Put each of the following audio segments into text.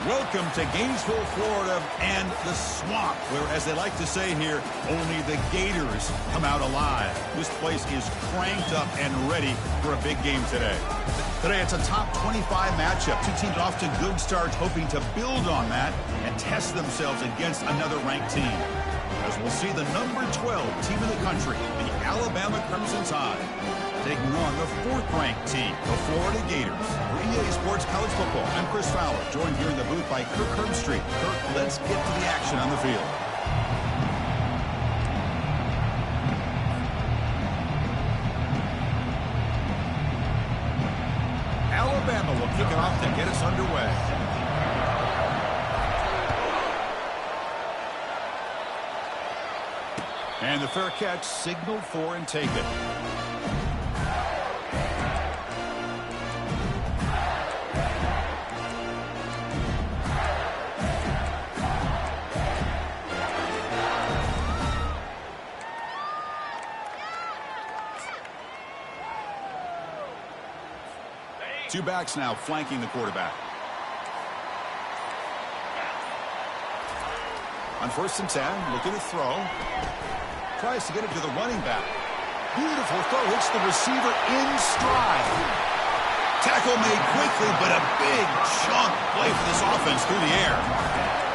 Welcome to Gainesville, Florida, and the swamp, where, as they like to say here, only the Gators come out alive. This place is cranked up and ready for a big game today. Today, it's a top 25 matchup. Two teams off to good starts, hoping to build on that and test themselves against another ranked team. As we'll see the number 12 team in the country, the Alabama Crimson Tide, taking on the fourth-ranked team, the Florida Gators. For EA Sports College Football, I'm Chris Fowler, joined here in the booth by Kirk Herbstreit. Kirk, let's get to the action on the field. Alabama will kick it off to get us underway. And the fair catch signaled for and taken. Two backs now flanking the quarterback. On 1st and 10, looking to throw. Tries to get it to the running back. Beautiful throw, hits the receiver in stride. Tackle made quickly, but a big chunk play for this offense through the air.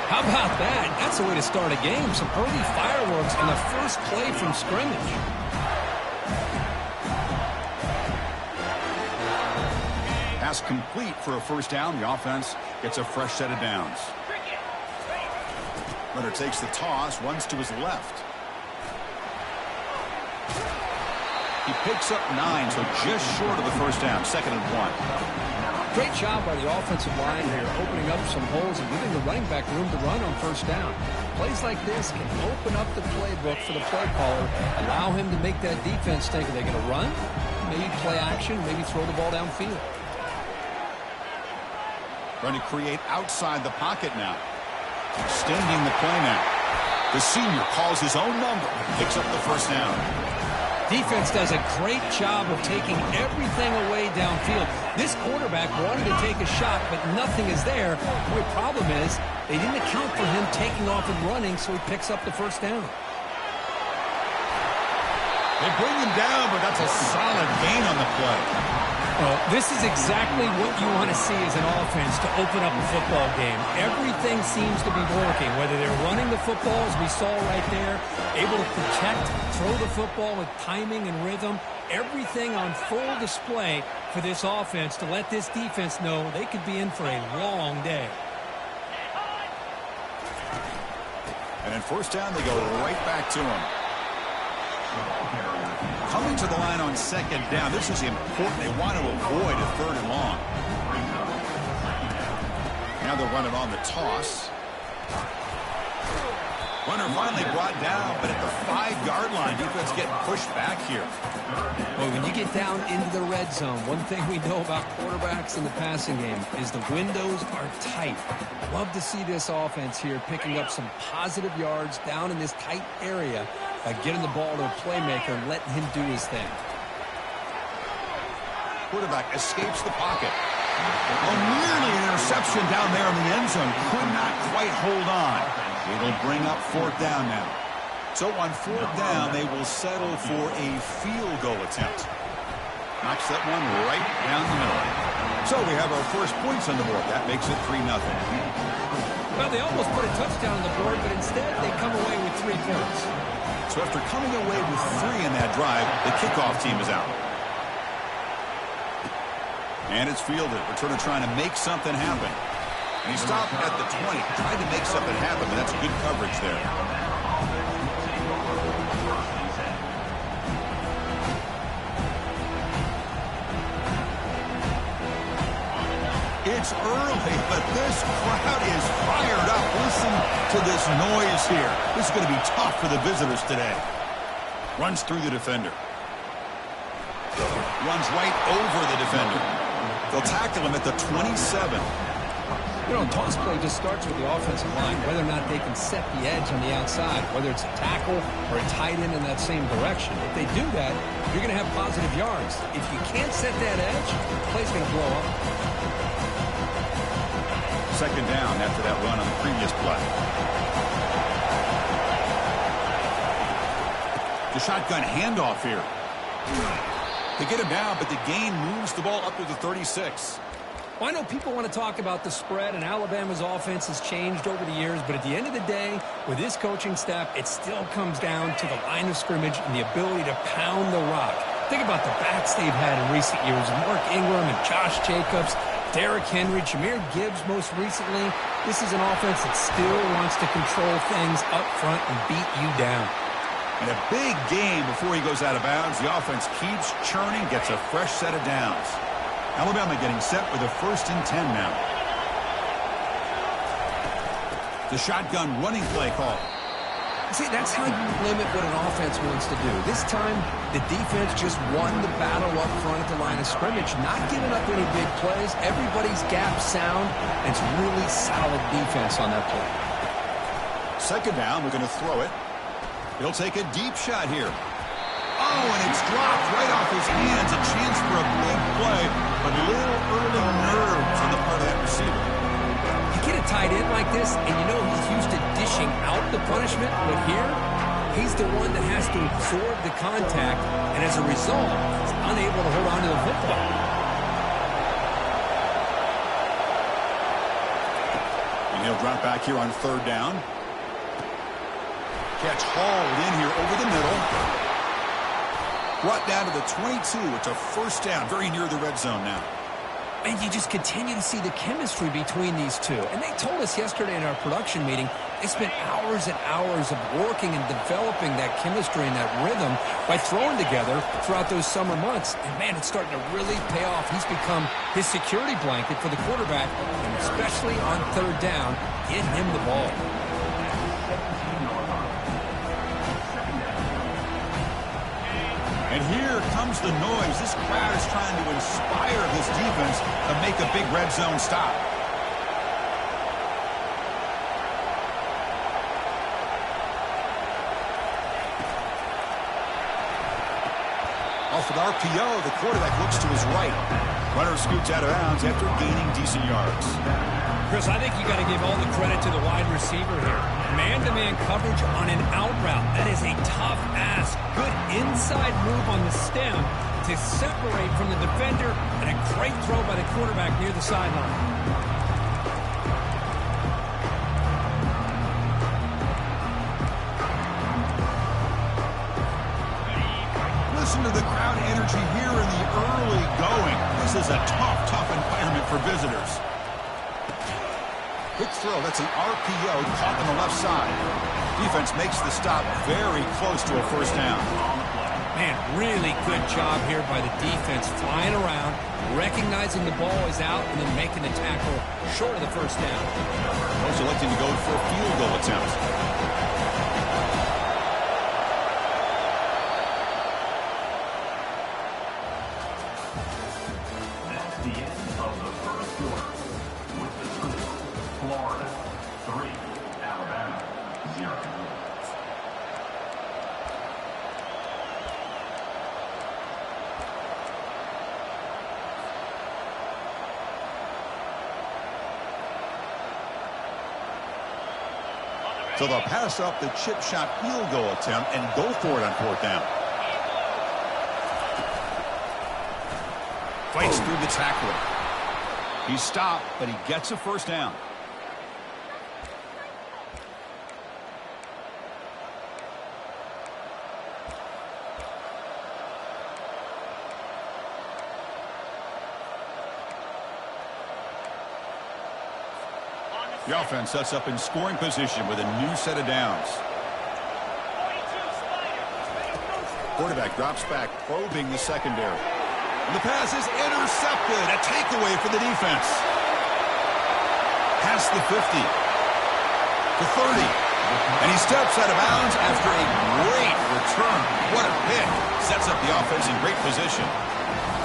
How about that? That's the way to start a game. Some early fireworks on the first play from scrimmage. Pass complete for a first down. The offense gets a fresh set of downs. Runner takes the toss, runs to his left. He picks up 9, so just short of the first down. 2nd and 1. Great job by the offensive line here, opening up some holes and giving the running back room to run on first down. Plays like this can open up the playbook for the play caller, allow him to make that defense think, are they going to run? Maybe play action, maybe throw the ball downfield. Trying to create outside the pocket now. Extending the play now. The senior calls his own number and picks up the first down. Defense does a great job of taking everything away downfield. This quarterback wanted to take a shot, but nothing is there. The problem is they didn't account for him taking off and running, so he picks up the first down. They bring him down, but that's a solid gain on the play. Well, this is exactly what you want to see as an offense to open up a football game. Everything seems to be working, whether they're running the football, as we saw right there, able to protect, throw the football with timing and rhythm, everything on full display for this offense to let this defense know they could be in for a long day. And in first down, they go right back to him. Coming to the line on 2nd down. This is important. They want to avoid a 3rd and long. Now they'll run it on the toss. Runner finally brought down, but at the 5-yard line, defense getting pushed back here. Well, when you get down into the red zone, one thing we know about quarterbacks in the passing game is the windows are tight. Love to see this offense here picking up some positive yards down in this tight area by getting the ball to a playmaker and letting him do his thing. Quarterback escapes the pocket. Oh, nearly an interception down there in the end zone. Could not quite hold on. It'll bring up 4th down now. So on 4th down, they will settle for a field goal attempt. Knocks that one right down the middle. So we have our first points on the board. That makes it 3-0. Well, they almost put a touchdown on the board, but instead they come away with 3 points. So after coming away with 3 in that drive, the kickoff team is out. And it's fielded. Returner trying to make something happen. And he stopped at the 20. Tried to make something happen, but that's good coverage there. It's early, but this crowd is fired up. Listen to this noise here. This is going to be tough for the visitors today. Runs through the defender. Runs right over the defender. They'll tackle him at the 27. You know, toss play just starts with the offensive line, whether or not they can set the edge on the outside, whether it's a tackle or a tight end in that same direction. If they do that, you're going to have positive yards. If you can't set that edge, the play's going to blow up. Second down after that run on the previous play. The shotgun handoff here. They get him down, but the gain moves the ball up to the 36. Well, I know people want to talk about the spread, and Alabama's offense has changed over the years, but at the end of the day, with this coaching staff, it still comes down to the line of scrimmage and the ability to pound the rock. Think about the backs they've had in recent years, Mark Ingram and Josh Jacobs, Derrick Henry, Jahmyr Gibbs most recently. This is an offense that still wants to control things up front and beat you down. And a big game before he goes out of bounds. The offense keeps churning, gets a fresh set of downs. Alabama getting set for the 1st and 10 now. The shotgun running play call. See, that's how you limit what an offense wants to do. This time, the defense just won the battle up front at the line of scrimmage, not giving up any big plays. Everybody's gap sound, and it's really solid defense on that play. Second down, we're going to throw it. He'll take a deep shot here. Oh, and it's dropped right off his hands. A chance for a big play, but little early nerves on the part of that receiver. You get a tight end like this, and you know he's used to dishing out the punishment, but here, he's the one that has to absorb the contact, and as a result, he's unable to hold on to the football. And he'll drop back here on 3rd down. Catch hauled in here over the middle. Brought down to the 22. It's a 1st down, very near the red zone now. And you just continue to see the chemistry between these two. And they told us yesterday in our production meeting, they spent hours and hours of working and developing that chemistry and that rhythm by throwing together throughout those summer months. And, man, it's starting to really pay off. He's become his security blanket for the quarterback, and especially on 3rd down, get him the ball. And here comes the noise. This crowd is trying to inspire this defense to make a big red zone stop. Off an RPO, the quarterback looks to his right. Runner scoots out of bounds after gaining decent yards. Chris, I think you got to give all the credit to the wide receiver here. Man-to-man coverage on an out route. That is a tough ask. Good inside move on the stem to separate from the defender, and a great throw by the quarterback near the sideline. Listen to the crowd energy here in the early going. This is a tough environment for visitors. Quick throw. That's an RPO caught on the left side. Defense makes the stop very close to a 1st down. Man, really good job here by the defense, flying around, recognizing the ball is out, and then making the tackle short of the 1st down. Also electing to go for a field goal attempt. That's the end of the 1st quarter. With the score, Florida 3, Alabama 0. So they'll pass up the chip shot field goal attempt and go for it on 4th down. Fights through the tackler. He's stopped, but he gets a 1st down. The offense sets up in scoring position with a new set of downs. Quarterback drops back, probing the secondary. And the pass is intercepted. A takeaway for the defense. Past the 50. To 30. And he steps out of bounds after a great return. What a pick. Sets up the offense in great position.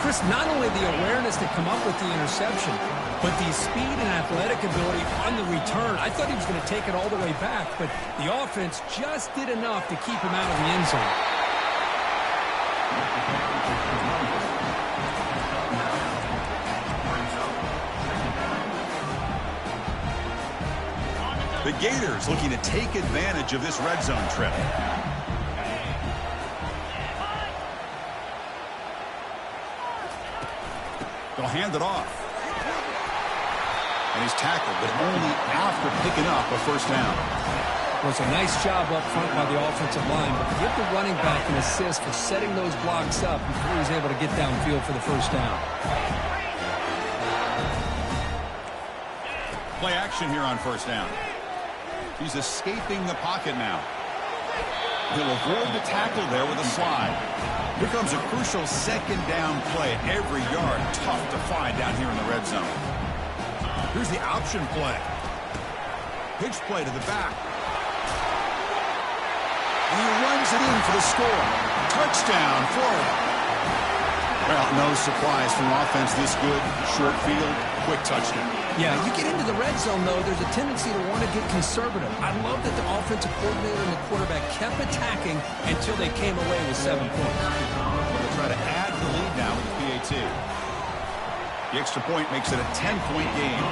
Chris, not only the awareness to come up with the interception, but the speed and athletic ability on the return. I thought he was going to take it all the way back, but the offense just did enough to keep him out of the end zone. The Gators looking to take advantage of this red zone trip. They'll hand it off. And he's tackled, but only after picking up a first down. Well, it's a nice job up front by the offensive line, but give the running back an assist for setting those blocks up before he's able to get downfield for the first down. Play action here on first down. He's escaping the pocket now. He'll avoid the tackle there with a slide. Here comes a crucial second down play. Every yard tough to find down here in the red zone. Here's the option play. Pitch play to the back. And he runs it in for the score. Touchdown, Florida. Well, no surprise from offense this good. Short field, quick touchdown. Yeah, you get into the red zone, though, there's a tendency to want to get conservative. I love that the offensive coordinator and the quarterback kept attacking until they came away with 7 points. They'll try to add to the lead now with the PAT. The extra point makes it a 10-point game.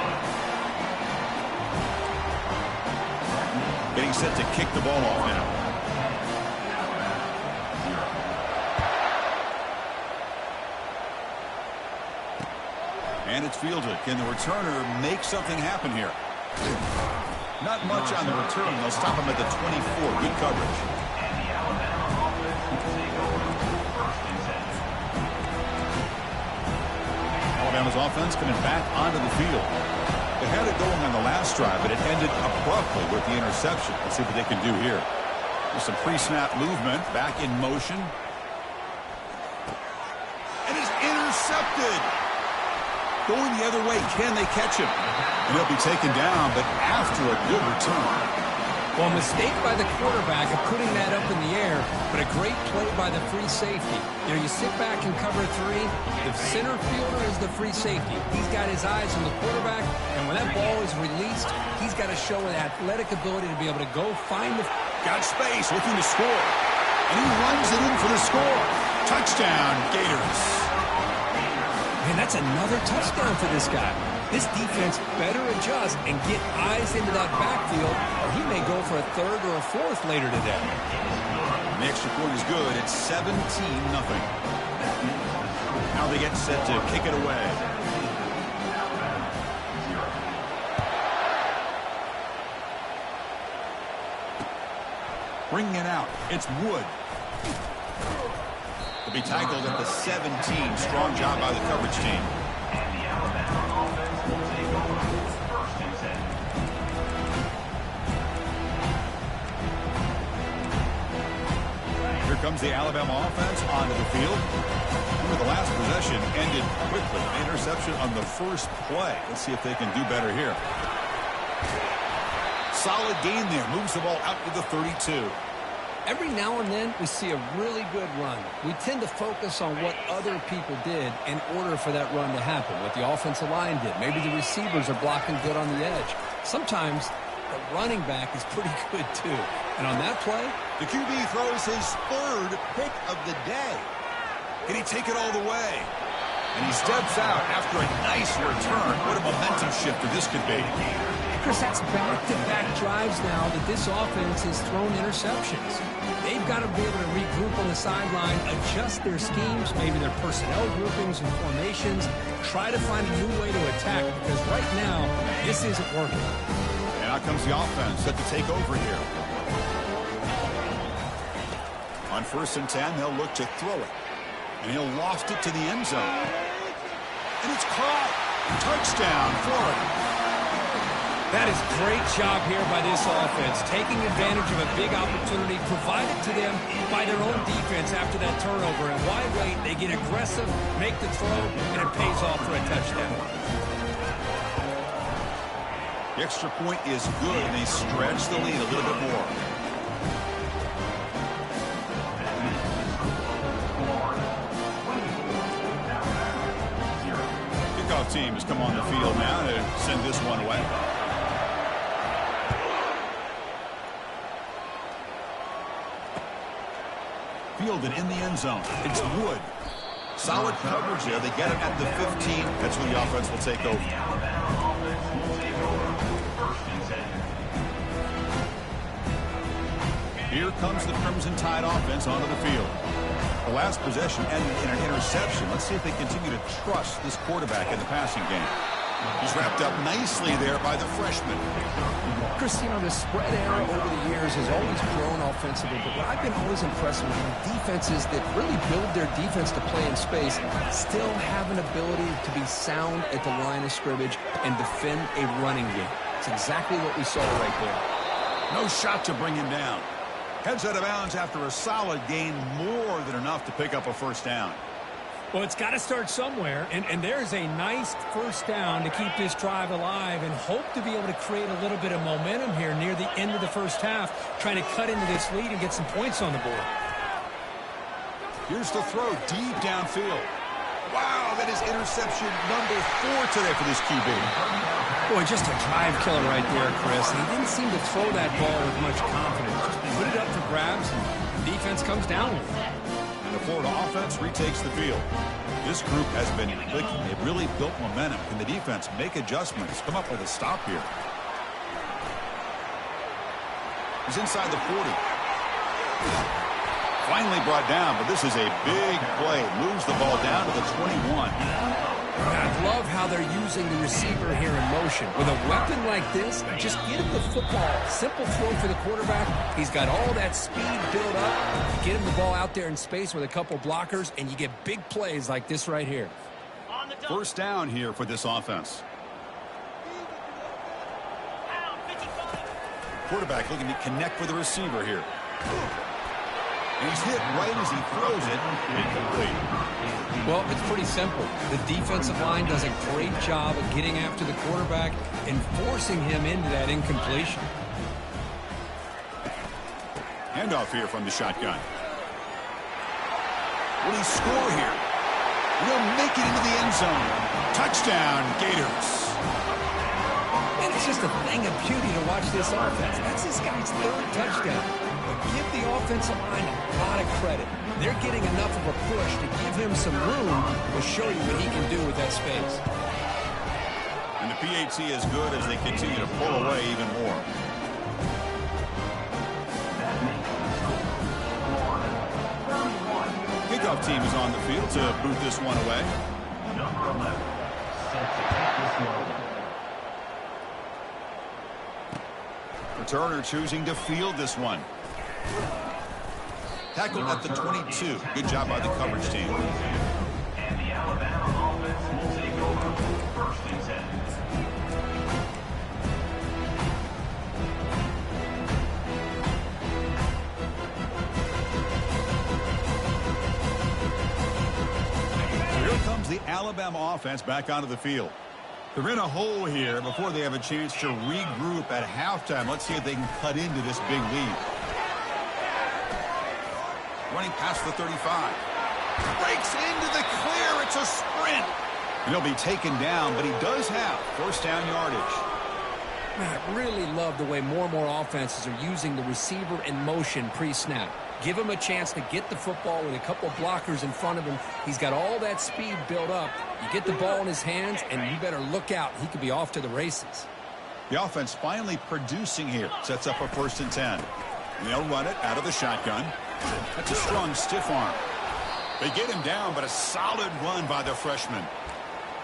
Getting set to kick the ball off now. And it's fielded. Can the returner make something happen here? Not much on the return. They'll stop him at the 24. Good coverage. Alabama's offense coming back onto the field. They had it going on the last drive, but it ended abruptly with the interception. Let's see what they can do here. There's some pre-snap movement. Back in motion. And it's intercepted. Going the other way, can they catch him? And he'll be taken down, but after a good return. Well, mistake by the quarterback of putting that up in the air, but a great play by the free safety. You know, you sit back and cover 3. The center fielder is the free safety. He's got his eyes on the quarterback, and when that ball is released, he's got to show an athletic ability to be able to go find the... Got space, looking to score. And he runs it in for the score. Touchdown, Gators. Man, that's another touchdown for this guy. This defense better adjust and get eyes into that backfield, or he may go for a 3rd or a 4th later today. The extra point is good. It's 17-0. Now they get set to kick it away. Bringing it out. It's Wood. To be tackled at the 17. Strong job by the coverage team. And the Alabama offense will take over first and 10. Here comes the Alabama offense onto the field. Remember, the last possession ended quickly. Interception on the first play. Let's see if they can do better here. Solid gain there. Moves the ball out to the 32. Every now and then, we see a really good run. We tend to focus on what other people did in order for that run to happen, what the offensive line did. Maybe the receivers are blocking good on the edge. Sometimes the running back is pretty good, too. And on that play, the QB throws his 3rd pick of the day. Can he take it all the way? And he steps out after a nice return. What a momentum shifter this could be. Chris, that's back-to-back drives now that this offense has thrown interceptions. They've got to be able to regroup on the sideline, adjust their schemes, maybe their personnel groupings and formations, try to find a new way to attack, because right now, this isn't working. And out comes the offense set to take over here. On 1st and 10, they'll look to throw it. And he'll loft it to the end zone. And it's caught. Touchdown, Florida. That is great job here by this offense, taking advantage of a big opportunity provided to them by their own defense after that turnover. And why wait? They get aggressive, make the throw, and it pays off for a touchdown. The extra point is good, and they stretch the lead a little bit more. Kickoff team has come on the field now to send this one away. Fielded in the end zone. It's Wood. Solid coverage there. They get it at the 15. That's when the offense will take over. Here comes the Crimson Tide offense onto the field. The last possession ended in an interception. Let's see if they continue to trust this quarterback in the passing game. He's wrapped up nicely there by the freshman. Chris, the spread era over the years has always grown offensively, but what I've been always impressed with defenses that really build their defense to play in space still have an ability to be sound at the line of scrimmage and defend a running game. It's exactly what we saw right there. No shot to bring him down. Heads out of bounds after a solid gain, more than enough to pick up a first down. Well, it's got to start somewhere, and there's a nice first down to keep this drive alive and hope to be able to create a little bit of momentum here near the end of the first half, trying to cut into this lead and get some points on the board. Here's the throw deep downfield. Wow, that is interception number 4 today for this QB. Boy, just a drive killer right there, Chris. He didn't seem to throw that ball with much confidence. Just put it up for grabs, and the defense comes down with it. And the Florida offense retakes the field. This group has been clicking. They've really built momentum. Can the defense make adjustments? Come up with a stop here. He's inside the 40. Finally brought down, but this is a big play. Moves the ball down to the 21. I love how they're using the receiver here in motion. With a weapon like this, just get him the football. Simple throw for the quarterback. He's got all that speed built up. You get him the ball out there in space with a couple blockers, and you get big plays like this right here. First down here for this offense. Quarterback looking to connect with the receiver here. And he's hit right as he throws it. Incomplete. Well, it's pretty simple. The defensive line does a great job of getting after the quarterback and forcing him into that incompletion. Handoff here from the shotgun. Will he score here? Will make it into the end zone. Touchdown, Gators. And it's just a thing of beauty to watch this offense. That's this guy's 3rd touchdown. But give the offensive line a lot of credit. They're getting enough of a push to give him some room to show you what he can do with that space. And the PAT is good as they continue to pull away even more. Kickoff team is on the field to boot this one away. Number 11, set to kick this one. Returner choosing to field this one. Tackled at the 22. Good job by the coverage team. And the Alabama offense will take over. 1st and 10. Here comes the Alabama offense back onto the field. They're in a hole here before they have a chance to regroup at halftime. Let's see if they can cut into this big lead. Running past the 35. Breaks into the clear. It's a sprint. And he'll be taken down, but he does have first down yardage. Man, I really love the way more and more offenses are using the receiver in motion pre-snap. Give him a chance to get the football with a couple blockers in front of him. He's got all that speed built up. You get the ball in his hands, and you better look out. He could be off to the races. The offense finally producing here. Sets up a 1st and 10. And they'll run it out of the shotgun. That's a strong stiff arm. They get him down, but a solid run by the freshman.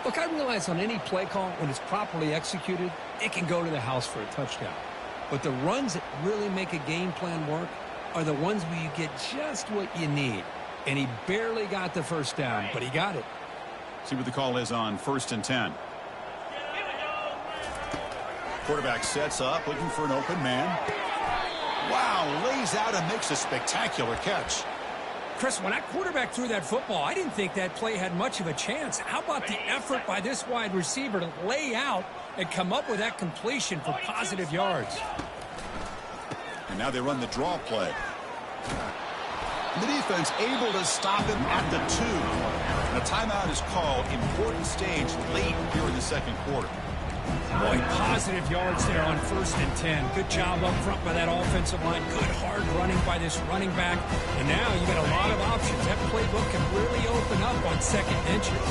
Look, I realize on any play call, when it's properly executed, it can go to the house for a touchdown. But the runs that really make a game plan work are the ones where you get just what you need. And he barely got the first down, but he got it. See what the call is on 1st and 10. Quarterback sets up, looking for an open man. Wow, lays out and makes a spectacular catch. Chris, when that quarterback threw that football, I didn't think that play had much of a chance. How about the effort by this wide receiver to lay out and come up with that completion for positive yards? And now they run the draw play. The defense able to stop him at the 2. And a timeout is called. Important stage late here in the 2nd quarter. Boy, positive yards there on 1st and 10. Good job up front by that offensive line. Good hard running by this running back. And now you got a lot of options. That playbook can really open up on 2nd and inches.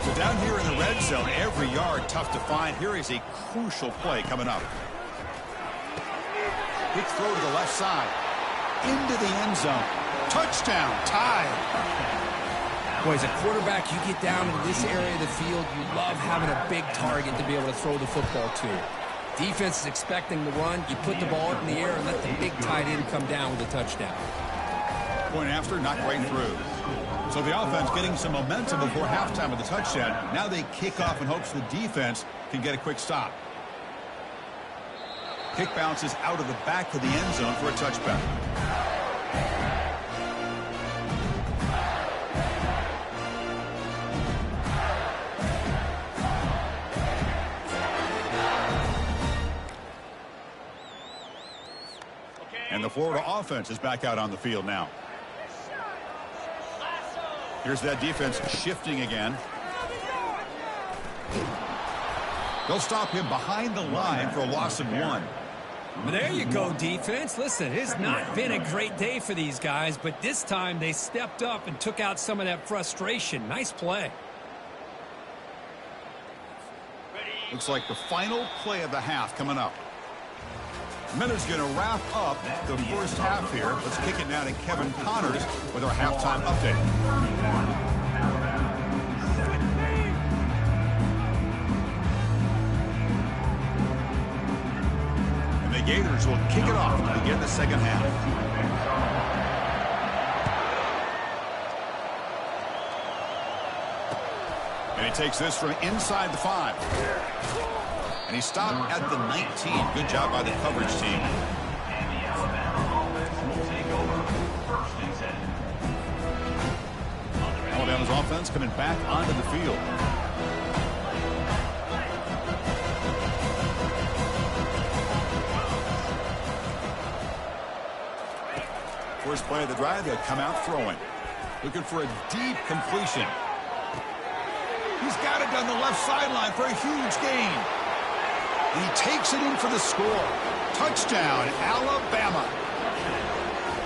So down here in the red zone, every yard tough to find. Here is a crucial play coming up. Quick throw to the left side. into the end zone. Touchdown, tied. Boy, as a quarterback, you get down into this area of the field, you love having a big target to be able to throw the football to. Defense is expecting the run. You put the ball up in the air and let the big tight end come down with a touchdown. Point after, not quite through. So the offense getting some momentum before halftime with the touchdown. Now they kick off in hopes the defense can get a quick stop. Kick bounces out of the back of the end zone for a touchback. And the Florida offense is back out on the field now. Here's that defense shifting again. They'll stop him behind the line for a loss of 1. But there you go, defense. Listen, it's not been a great day for these guys, but this time they stepped up and took out some of that frustration. Nice play. Looks like the final play of the half coming up. Miller's going to wrap up the first half here. Let's kick it now to Kevin Connors with our halftime update. And the Gators will kick it off to begin the second half. And he takes this from inside the 5. And he stopped at the 19. Good job by the coverage team. And the Alabama offense will take over first and 10. Alabama's offense coming back onto the field. First play of the drive, they'll come out throwing. Looking for a deep completion. He's got it down the left sideline for a huge gain. And he takes it in for the score. Touchdown, Alabama.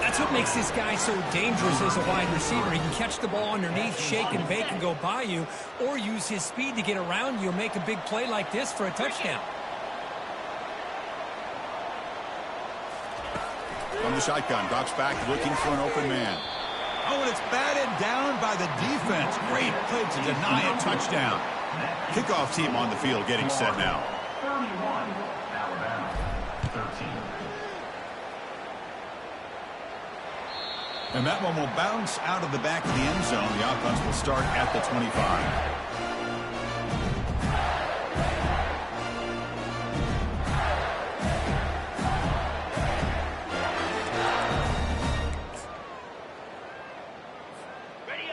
That's what makes this guy so dangerous as a wide receiver. He can catch the ball underneath, shake and bake and go by you, or use his speed to get around you and make a big play like this for a touchdown. From the shotgun, drops back looking for an open man. Oh, and it's batted down by the defense. Great play to deny a touchdown. Kickoff team on the field getting set now. 31, Alabama, 13. And that one will bounce out of the back of the end zone. The offense will start at the 25.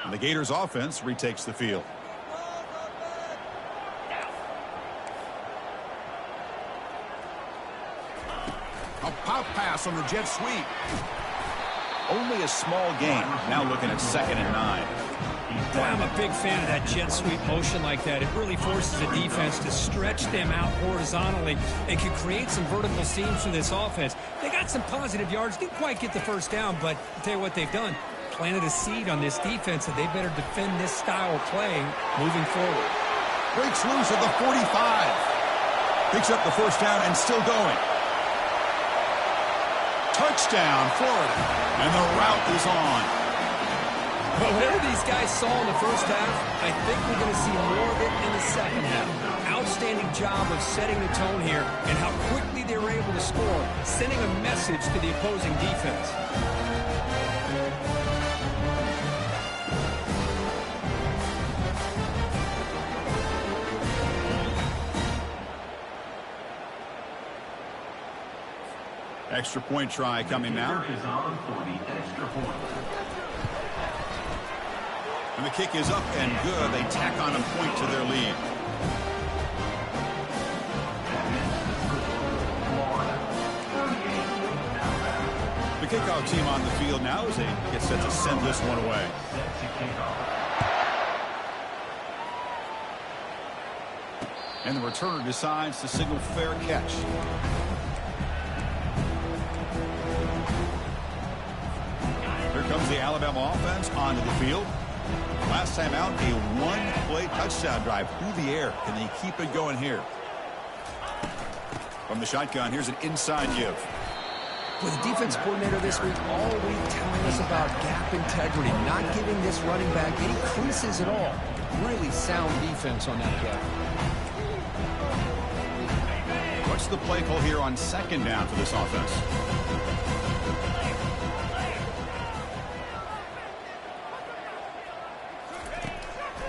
And the Gators offense retakes the field. A pop pass on the jet sweep. Only a small gain. Now looking at 2nd and 9. Boy, I'm a big fan of that jet sweep motion like that. It really forces the defense to stretch them out horizontally. It can create some vertical seams for this offense. They got some positive yards. Didn't quite get the first down, but I'll tell you what they've done. Planted a seed on this defense, and they better defend this style of play moving forward. Breaks loose at the 45. Picks up the first down and still going. Touchdown, Florida. And the route is on. Well, whatever these guys saw in the first half, I think we're going to see more of it in the second half. Outstanding job of setting the tone here and how quickly they were able to score, sending a message to the opposing defense. Extra point try coming now. Is on for the extra point. And the kick is up and good. They tack on a point to their lead. The kickoff team on the field now as they get set to send this one away. And the returner decides to signal fair catch. Here comes the Alabama offense onto the field. Last time out, a one-play touchdown drive through the air. Can they keep it going here? From the shotgun, here's an inside give. With the defense coordinator this week, all week telling us about gap integrity, not giving this running back any creases at all. Really sound defense on that gap. What's the play call here on second down for this offense?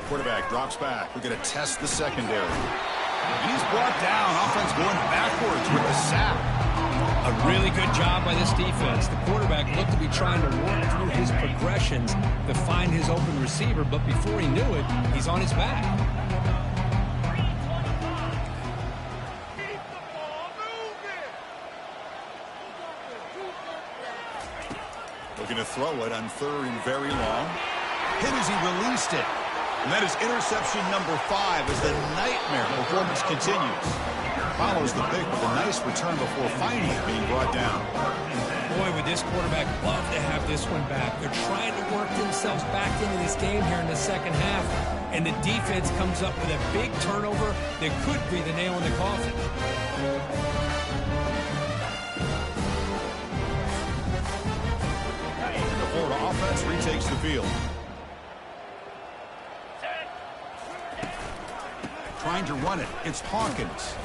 Quarterback drops back. We're going to test the secondary. He's brought down. Offense going backwards with the sack. A really good job by this defense. The quarterback looked to be trying to work through his progressions to find his open receiver, but before he knew it, he's on his back. Looking to throw it on third and very long. Hit as he released it. And that is interception number 5 as the nightmare performance continues. Follows the pick with a nice return before finally being brought down. Boy, would this quarterback love to have this one back. They're trying to work themselves back into this game here in the second half. And the defense comes up with a big turnover that could be the nail in the coffin. The Florida offense retakes the field. Trying to run it. It's Hawkins.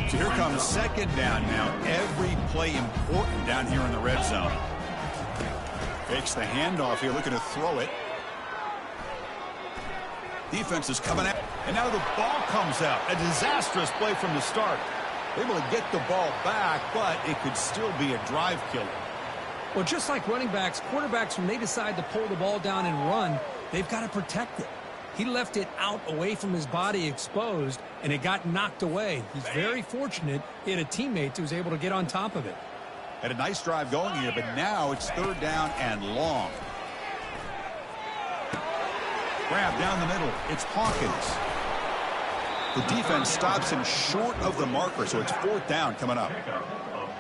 So here comes second down now. Every play important down here in the red zone. Fakes the handoff here, looking to throw it. Defense is coming out. And now the ball comes out. A disastrous play from the start. Able to get the ball back, but it could still be a drive killer. Well, just like running backs, quarterbacks, when they decide to pull the ball down and run, they've got to protect it. He left it out away from his body exposed, and it got knocked away. He's very fortunate he had a teammate who was able to get on top of it. Had a nice drive going here, but now it's third down and long. Grab down the middle. It's Hawkins. The defense stops him short of the marker, so it's fourth down coming up.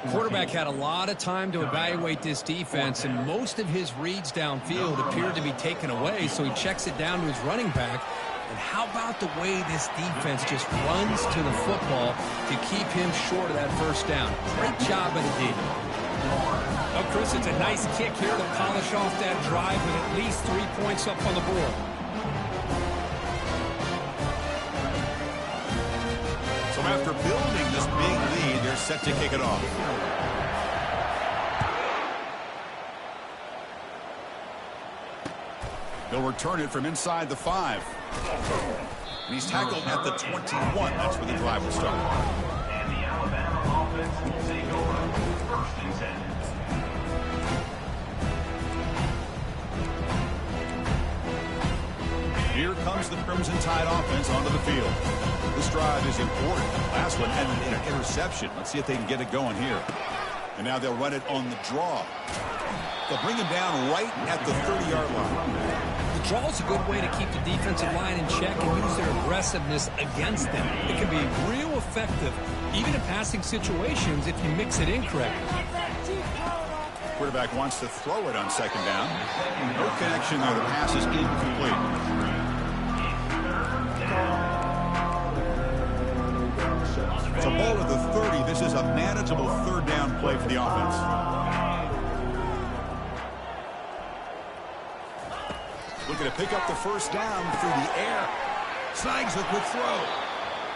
Quarterback had a lot of time to evaluate this defense, and most of his reads downfield appeared to be taken away, so he checks it down to his running back. And how about the way this defense just runs to the football to keep him short of that first down? Great job by the D. Well, Chris, it's a nice kick here to polish off that drive with at least 3 points up on the board. So after building this big lead, they're set to kick it off. They'll return it from inside the 5. And he's tackled at the 21. That's where the drive will start. And the Alabama offense will take over. First and 10. Here comes the Crimson Tide offense onto the field. This drive is important. Last one ended in an interception. Let's see if they can get it going here. And now they'll run it on the draw. They'll bring him down right at the 30-yard line. The draw is a good way to keep the defensive line in check and use their aggressiveness against them. It can be real effective, even in passing situations, if you mix it in correctly. Quarterback wants to throw it on second down. No connection there. The pass is incomplete. It's a ball to the 30. This is a manageable third down play for the offense. Looking to pick up the first down through the air. Snags the quick throw.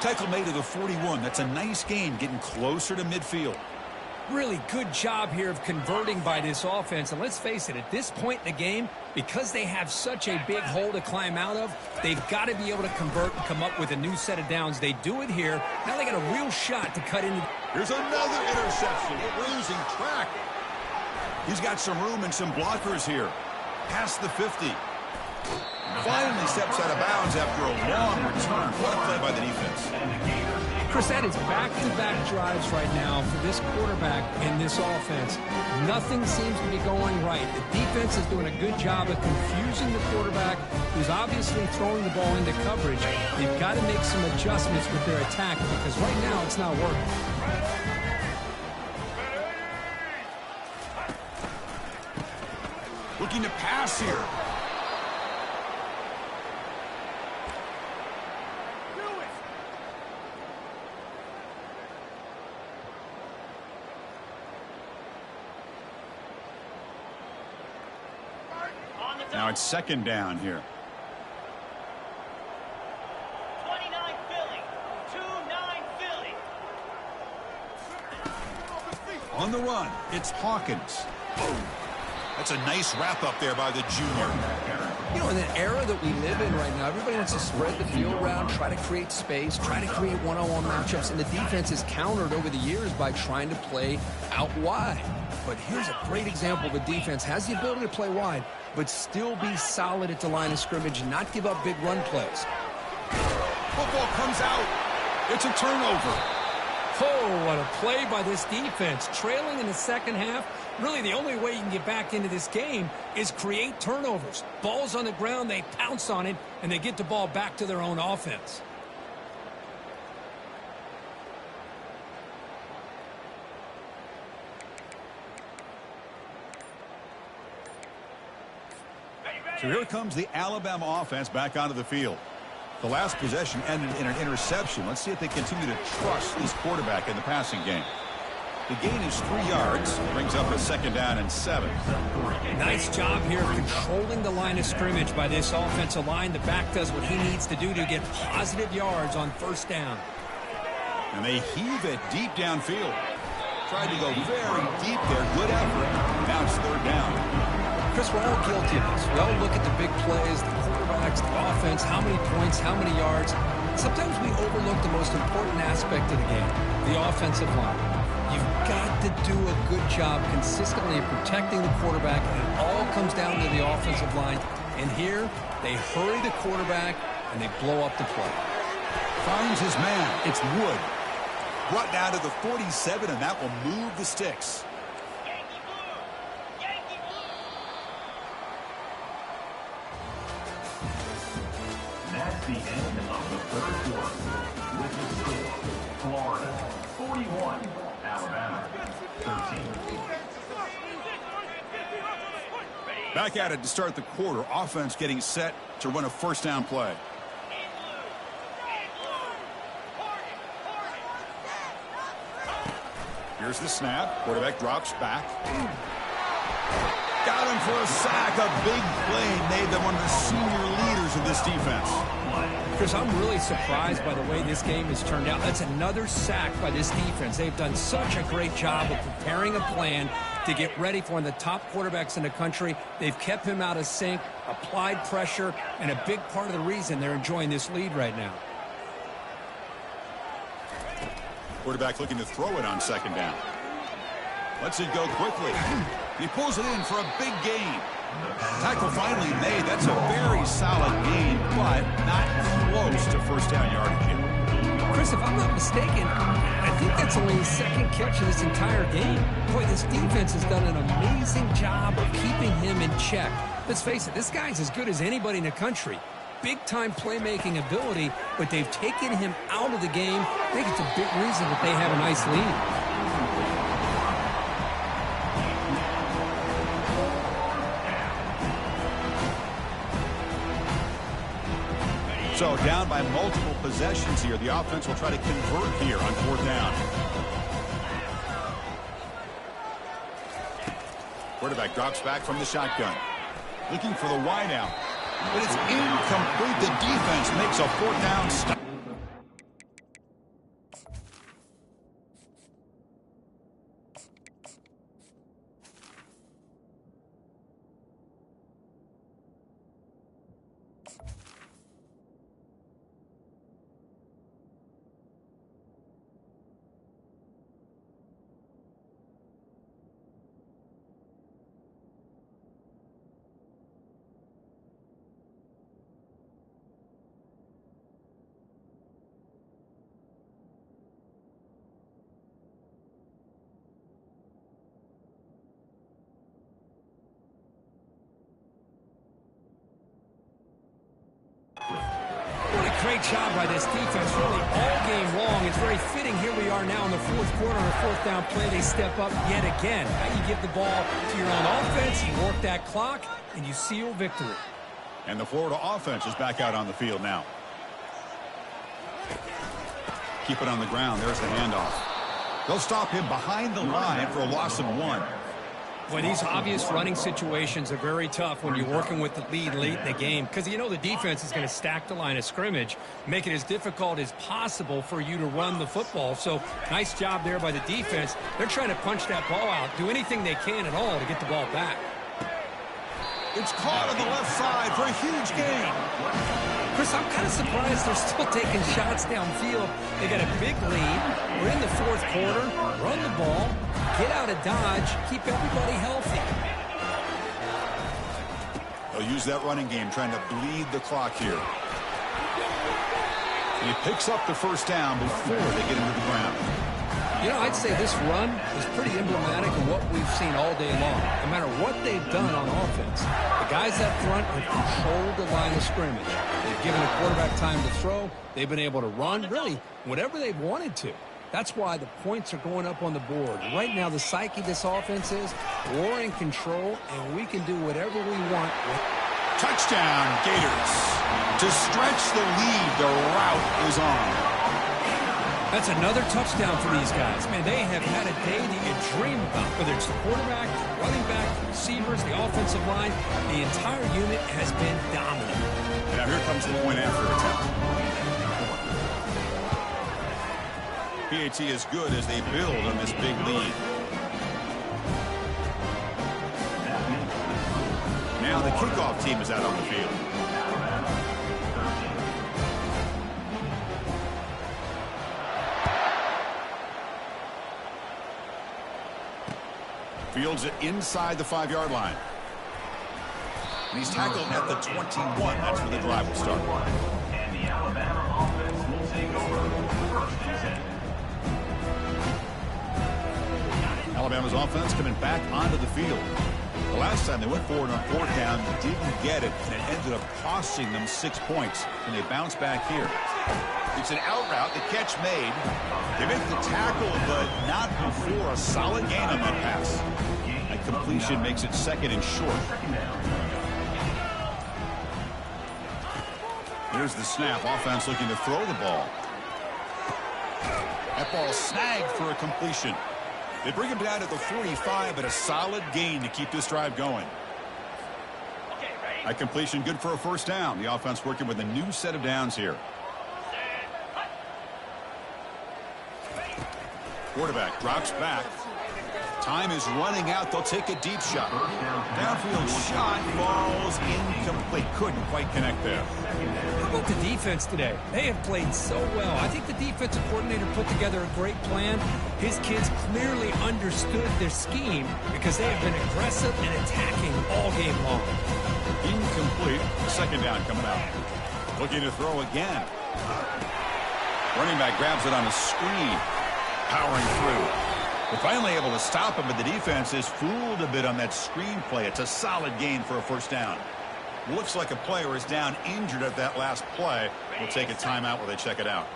Tackle made to the 41. That's a nice gain, getting closer to midfield. Really good job here of converting by this offense. And let's face it, at this point in the game, because they have such a big hole to climb out of, they've got to be able to convert and come up with a new set of downs. They do it here. Now they got a real shot to cut into. Here's another interception. Losing track. He's got some room and some blockers here. Past the 50. Finally steps out of bounds after a long return. What a play by the defense. Chris, that is back-to-back drives right now for this quarterback and this offense. Nothing seems to be going right. The defense is doing a good job of confusing the quarterback, who's obviously throwing the ball into coverage. They've got to make some adjustments with their attack because right now it's not working. Looking to pass here. Now it's second down here. 29 Philly. 2-9 Philly. On the run, it's Hawkins. That's a nice wrap up there by the junior. You know, in the era that we live in right now, everybody wants to spread the field around, try to create space, try to create one-on-one matchups, and the defense is countered over the years by trying to play out wide. But here's a great example. The defense has the ability to play wide, but still be solid at the line of scrimmage and not give up big run plays. Football comes out. It's a turnover. Oh, what a play by this defense. Trailing in the second half, really the only way you can get back into this game is create turnovers. Ball's on the ground, they pounce on it, and they get the ball back to their own offense. So here comes the Alabama offense back onto the field. The last possession ended in an interception. Let's see if they continue to trust this quarterback in the passing game. The gain is 3 yards. Brings up a second down and 7. Nice job here of controlling the line of scrimmage by this offensive line. The back does what he needs to do to get positive yards on first down. And they heave it deep downfield. Tried to go very deep there. Good effort. Now it's third down. Chris, we're all guilty of this. We all look at the big plays, the quarterbacks, the offense, how many points, how many yards. Sometimes we overlook the most important aspect of the game, the offensive line. You've got to do a good job consistently of protecting the quarterback, and it all comes down to the offensive line. And here, they hurry the quarterback, and they blow up the play. Finds his man. It's Wood. Brought down to the 47, and that will move the sticks. That's the end of the third quarter. With the score, Florida 41, Alabama 13. Back at it to start the quarter. Offense getting set to run a first down play. Here's the snap. Quarterback drops back. Got him for a sack. A big play made them one of the senior leaders of this defense. Chris, I'm really surprised by the way this game has turned out. That's another sack by this defense. They've done such a great job of preparing a plan to get ready for one of the top quarterbacks in the country. They've kept him out of sync, applied pressure, and a big part of the reason they're enjoying this lead right now. Quarterback looking to throw it on second down. Lets it go quickly. He pulls it in for a big gain. Tackle finally made. That's a very solid gain, but not close to first down yardage yet. Chris, if I'm not mistaken, I think that's only his second catch of this entire game. Boy, this defense has done an amazing job of keeping him in check. Let's face it, this guy's as good as anybody in the country. Big-time playmaking ability, but they've taken him out of the game. I think it's a big reason that they have a nice lead. So down by multiple possessions here. The offense will try to convert here on fourth down. Quarterback drops back from the shotgun. Looking for the wideout. But it's incomplete. The defense makes a fourth down stop. Great job by this defense, really all game long. It's very fitting. Here we are now in the fourth quarter on a fourth down play. They step up yet again. How you give the ball to your own offense, you work that clock, and you seal victory. And the Florida offense is back out on the field now. Keep it on the ground. There's the handoff. They'll stop him behind the line for a loss of 1. Boy, these obvious running situations are very tough when you're working with the lead late in the game because you know the defense is going to stack the line of scrimmage, make it as difficult as possible for you to run the football. So nice job there by the defense. They're trying to punch that ball out, do anything they can at all to get the ball back. It's caught on the left side for a huge gain. Chris, I'm kind of surprised they're still taking shots downfield. They got a big lead. We're in the fourth quarter. Run the ball. Get out of Dodge. Keep everybody healthy. They'll use that running game, trying to bleed the clock here. He picks up the first down before they get him to the ground. You know, I'd say this run is pretty emblematic of what we've seen all day long. No matter what they've done on offense, the guys up front have controlled the line of scrimmage. They've given the quarterback time to throw. They've been able to run, really, whatever they've wanted to. That's why the points are going up on the board. Right now, the psyche of this offense is we're in control, and we can do whatever we want. Touchdown, Gators. To stretch the lead, the route is on. That's another touchdown for these guys. Man, they have had a day that you dream about, whether it's the quarterback, running back, receivers, the offensive line. The entire unit has been dominant. And now here comes the point after attempt. PAT is good as they build on this big lead. Now the kickoff team is out on the field. Fields it inside the 5-yard line. And he's tackled at the 21. That's where the drive will start. And the Alabama offense will take over first and 10. Alabama's offense coming back onto the field. The last time they went forward on fourth down, didn't get it, and it ended up costing them 6 points. And they bounce back here. It's an out route, the catch made. They make the tackle, but not before a solid gain on that pass. A completion makes it second and short. Here's the snap. Offense looking to throw the ball. That ball snagged for a completion. They bring him down to the 45, but a solid gain to keep this drive going. A completion good for a first down. The offense working with a new set of downs here. Quarterback drops back. Time is running out. They'll take a deep shot. Downfield shot falls incomplete. Couldn't quite connect there. How about the defense today? They have played so well. I think the defensive coordinator put together a great plan. His kids clearly understood their scheme because they have been aggressive and attacking all game long. Incomplete. Second down coming out. Looking to throw again. Running back grabs it on a screen. Powering through. They're finally able to stop him, but the defense is fooled a bit on that screen play. It's a solid gain for a first down. Looks like a player is down injured at that last play. We'll take a timeout while they check it out.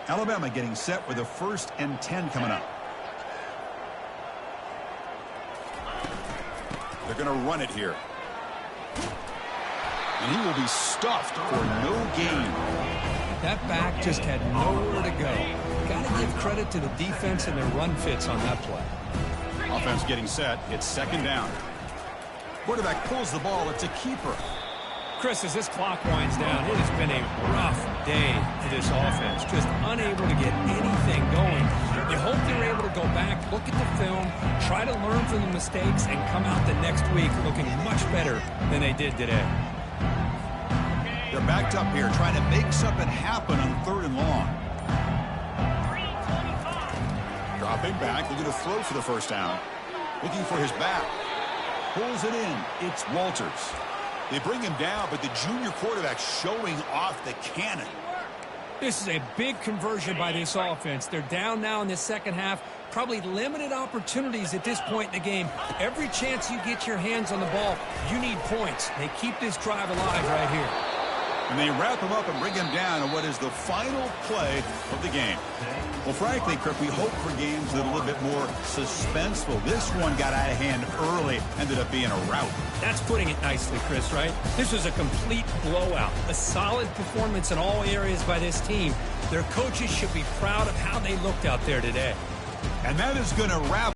Alabama getting set with a 1st and 10 coming up. They're going to run it here. And he will be stuffed for no gain. That back just had nowhere to go. Got to give credit to the defense and their run fits on that play. Offense getting set. It's second down. Quarterback pulls the ball. It's a keeper. Chris, as this clock winds down, it has been a rough day for this offense. Just unable to get anything going. You hope they're able to go back, look at the film, try to learn from the mistakes, and come out the next week looking much better than they did today. They're backed up here, trying to make something happen on 3rd and long. Dropping back, looking to throw for the first down. Looking for his back. Pulls it in. It's Walters. They bring him down, but the junior quarterback showing off the cannon. This is a big conversion by this offense. They're down now in the second half. Probably limited opportunities at this point in the game. Every chance you get your hands on the ball, you need points. They keep this drive alive right here. And they wrap him up and bring him down on what is the final play of the game. Well, frankly, Kirk, we hope for games that are a little bit more suspenseful. This one got out of hand early, ended up being a rout. That's putting it nicely, Chris, right? This was a complete blowout. A solid performance in all areas by this team. Their coaches should be proud of how they looked out there today. And that is going to wrap